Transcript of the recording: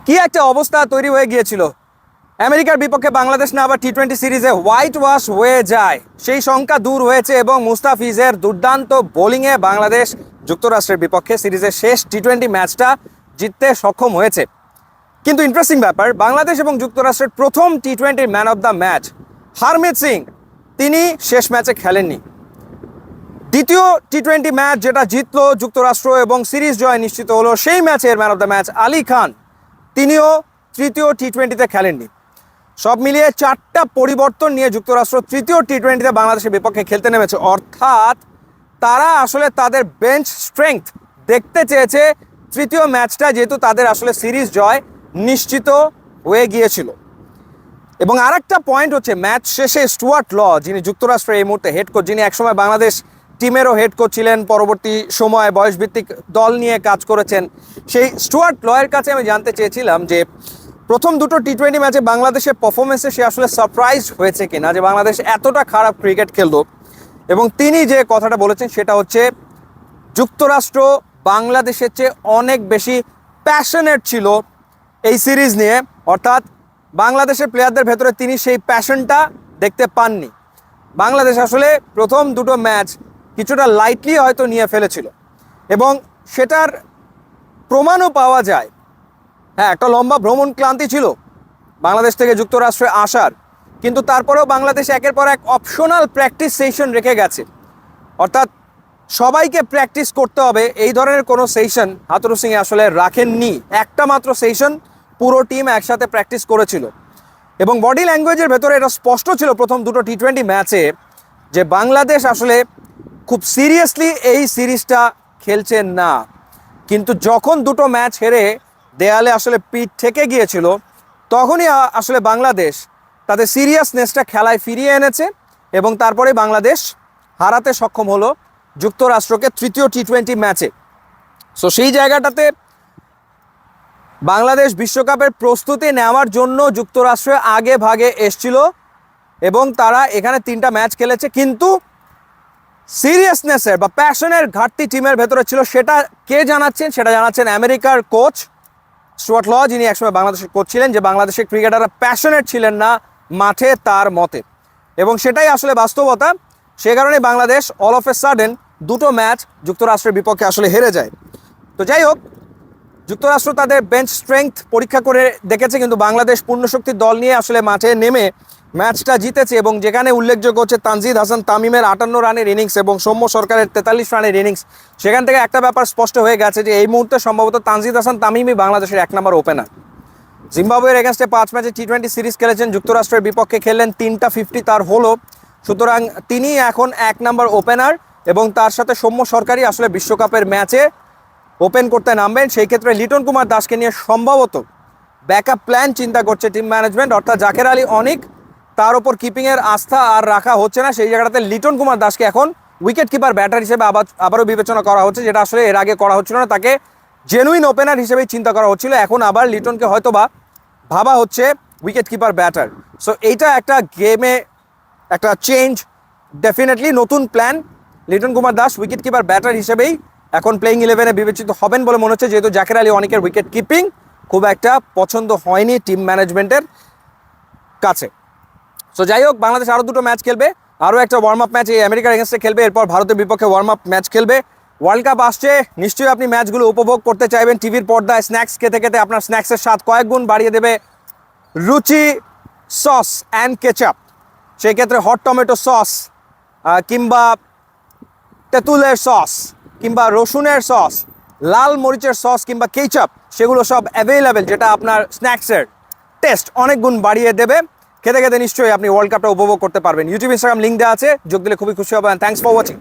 কি একটা অবস্থা তৈরি হয়ে গিয়েছিল। আমেরিকার বিপক্ষে বাংলাদেশ না আবার টি-20 সিরিজে হোয়াইট ওয়াশ হয়ে যায়, সেই শঙ্কা দূর হয়েছে এবং মুস্তাফিজের দুর্দান্ত বোলিংয়ে বাংলাদেশ যুক্তরাষ্ট্রের বিপক্ষে সিরিজের শেষ টি-20 ম্যাচটা জিততে সক্ষম হয়েছে। কিন্তু ইন্টারেস্টিং ব্যাপার, বাংলাদেশ এবং যুক্তরাষ্ট্রের প্রথম টি-20 man of the match Harmeet Singh, তিনি শেষ ম্যাচে খেলেননি। দ্বিতীয় টি-20 ম্যাচ যেটা জিতলো যুক্তরাষ্ট্র এবং সিরিজ জয় নিশ্চিত হলো, সেই ম্যাচের man of the match Ali Khan, তিনিও তৃতীয় টি-20তে খেলেননি। সব মিলিয়ে 4টা পরিবর্তন নিয়ে যুক্তরাষ্ট্র তৃতীয় টি-20তে বাংলাদেশের বিপক্ষে খেলতে নেমেছে। অর্থাৎ তারা আসলে তাদের বেঞ্চ স্ট্রেংথ দেখতে চেয়েছে তৃতীয় ম্যাচটা, যেহেতু তাদের আসলে সিরিজ জয় নিশ্চিত হয়ে গিয়েছিল। এবং আরেকটা পয়েন্ট হচ্ছে, ম্যাচ শেষে স্টুয়ার্ট ল, যিনি যুক্তরাষ্ট্রের এই মুহূর্তে হেড কোচ, যিনি একসময় বাংলাদেশ টিমেরও হেড কোচ ছিলেন, পরবর্তী সময় বয়সভিত্তিক দল নিয়ে কাজ করেছেন, সেই স্টুয়ার্ট লয়ের কাছে আমি জানতে চেয়েছিলাম যে প্রথম দুটো টি-20 ম্যাচে বাংলাদেশের পারফরমেন্সে সে আসলে সারপ্রাইজ হয়েছে কিনা, যে বাংলাদেশ এতটা খারাপ ক্রিকেট খেললো। এবং তিনি যে কথাটা বলেছেন সেটা হচ্ছে, যুক্তরাষ্ট্র বাংলাদেশের চেয়ে অনেক বেশি প্যাশনেট ছিল এই সিরিজ নিয়ে। অর্থাৎ বাংলাদেশের প্লেয়ারদের ভেতরে তিনি সেই প্যাশনটা দেখতে পাননি। বাংলাদেশ আসলে প্রথম দুটো ম্যাচ কিছুটা লাইটলি হয়তো নিয়ে ফেলেছিল এবং সেটার প্রমাণও পাওয়া যায়। হ্যাঁ, একটা লম্বা ভ্রমণ ক্লান্তি ছিল বাংলাদেশ থেকে যুক্তরাষ্ট্রে আসার, কিন্তু তারপরেও বাংলাদেশ একের পর এক অপশনাল প্র্যাকটিস সেশন রেখে গেছে। অর্থাৎ সবাইকে প্র্যাকটিস করতে হবে এই ধরনের কোনো সেশন হাথুরু সিং আসলে রাখেননি। একটা মাত্র সেশন পুরো টিম একসাথে প্র্যাকটিস করেছিল এবং বডি ল্যাঙ্গুয়েজের ভেতরে এটা স্পষ্ট ছিল প্রথম দুটো টি-20 ম্যাচে যে বাংলাদেশ আসলে খুব সিরিয়াসলি এই সিরিজটা খেলছেন না। কিন্তু যখন দুটো ম্যাচ হেরে দেয়ালে আসলে পিঠ থেকে গিয়েছিল, তখনই আসলে বাংলাদেশ তাদের সিরিয়াসনেসটা খেলায় ফিরিয়ে এনেছে এবং তারপরে বাংলাদেশ হারাতে সক্ষম হলো যুক্তরাষ্ট্রকে তৃতীয় টি-20 ম্যাচে। সো সেই জায়গাটাতে বাংলাদেশ বিশ্বকাপের প্রস্তুতি নেওয়ার জন্য যুক্তরাষ্ট্রে আগে ভাগে এসছিল এবং তারা এখানে 3টা ম্যাচ খেলেছে, কিন্তু সিরিয়াসনেসের বা প্যাশনের ঘাটতি টিমের ভেতরে ছিল। সেটা কে জানাচ্ছেন? সেটা জানাচ্ছেন আমেরিকার কোচ স্টুয়ার্ট ল, যিনি একসময় বাংলাদেশের কোচ ছিলেন, যে বাংলাদেশের ক্রিকেটাররা প্যাশনেট ছিলেন না মাঠে তার মতে। এবং সেটাই আসলে বাস্তবতা। সে কারণে Bangladesh all of a sudden দুটো ম্যাচ যুক্তরাষ্ট্রের বিপক্ষে আসলে হেরে যায়। তো যাই হোক, যুক্তরাষ্ট্র তাদের বেঞ্চ স্ট্রেংথ পরীক্ষা করে দেখেছে, কিন্তু বাংলাদেশ পূর্ণশক্তির দল নিয়ে আসলে মাঠে নেমে ম্যাচটা জিতেছে। এবং যেখানে উল্লেখযোগ্য হচ্ছে তানজিদ হাসান তামিমের 58 রানের ইনিংস এবং সৌম্য সরকারের 43 রানের ইনিংস, সেখান থেকে একটা ব্যাপার স্পষ্ট হয়ে গেছে যে এই মুহূর্তে সম্ভবত তানজিদ হাসান তামিমই বাংলাদেশের 1 নম্বর ওপেনার। জিম্বাবুয়ের এগেনস্টে 5 ম্যাচে টি-20 সিরিজ খেলেছেন, যুক্তরাষ্ট্রের বিপক্ষে খেললেন, 3টা 50 তার হলো। সুতরাং তিনি এখন 1 নম্বর ওপেনার এবং তার সাথে সৌম্য সরকারই আসলে বিশ্বকাপের ম্যাচে ওপেন করতে নামবেন। সেই ক্ষেত্রে লিটন কুমার দাসকে নিয়ে সম্ভবত ব্যাকআপ প্ল্যান চিন্তা করছে টিম ম্যানেজমেন্ট। অর্থাৎ জাকের আলী অনিক, তার ওপর কিপিংয়ের আস্থা আর রাখা হচ্ছে না। সেই জায়গাটাতে লিটন কুমার দাসকে এখন উইকেট কিপার ব্যাটার হিসেবে আবারও বিবেচনা করা হচ্ছে, যেটা আসলে এর আগে করা হচ্ছিল না। তাকে জেনুইন ওপেনার হিসেবেই চিন্তা করা হচ্ছিল, এখন আবার লিটনকে হয়তো বা ভাবা হচ্ছে উইকেট কিপার ব্যাটার। সো এইটা একটা গেমে একটা চেঞ্জ, ডেফিনেটলি নতুন plan. Liton Kumar Das wicket keeper batter হিসেবেই এখন প্লেইং 11-এ বিবেচিত হবেন বলে মনে হচ্ছে, যেহেতু জাকের আলী অনিকের উইকেট কিপিং খুব একটা পছন্দ হয়নি টিম ম্যানেজমেন্টের কাছে। সো যাই হোক, বাংলাদেশ আরও দুটো ম্যাচ খেলবে, আরও একটা ওয়ার্ম আপ ম্যাচ এই আমেরিকার এগেনস্টে খেলবে, এরপর ভারতের বিপক্ষে ওয়ার্ম আপ ম্যাচ খেলবে। ওয়ার্ল্ড কাপ আসছে, নিশ্চয়ই আপনি ম্যাচগুলো উপভোগ করতে চাইবেন টিভির পর্দায়। স্ন্যাক্স খেতে খেতে আপনার স্ন্যাক্সের স্বাদ কয়েক গুণ বাড়িয়ে দেবে রুচি সস অ্যান্ড কেচাপ। সেই ক্ষেত্রে হট টমেটো সস কিংবা তেঁতুলের সস কিংবা রসুনের সস, লাল মরিচের সস কিংবা কেচাপ, সেগুলো সব অ্যাভেলেবেল, যেটা আপনার স্ন্যাক্সের টেস্ট অনেক গুণ বাড়িয়ে দেবে। খেতে খেতে নিশ্চয়ই আপনি ওয়ার্ল্ড কাপটা উপভোগ করতে পারবেন। ইউটিউব, ইনস্টাগ্রাম লিঙ্ক দেওয়া আছে, যোগ দিলে খুবই খুশি হবেন। Thanks for watching.